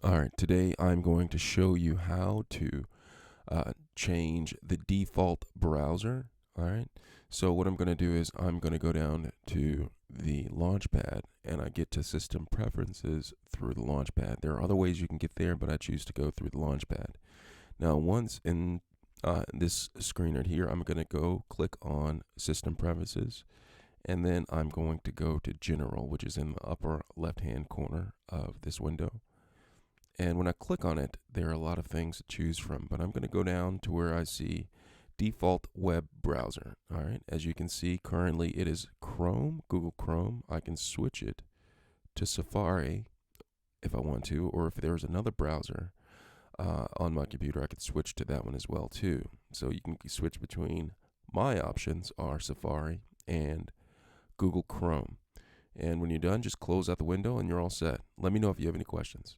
All right, today I'm going to show you how to change the default browser. All right, so what I'm going to do is I'm going to go down to the Launchpad and I get to System Preferences through the Launchpad. There are other ways you can get there, but I choose to go through the Launchpad. Now, once in this screen right here, I'm going to go click on System Preferences, and then I'm going to go to General, which is in the upper left-hand corner of this window. And when I click on it, there are a lot of things to choose from, but I'm going to go down to where I see default web browser. All right. As you can see, currently it is Chrome, Google Chrome. I can switch it to Safari if I want to, or if there's another browser on my computer, I could switch to that one as well too. So you can switch between my options are Safari and Google Chrome. And when you're done, just close out the window and you're all set. Let me know if you have any questions.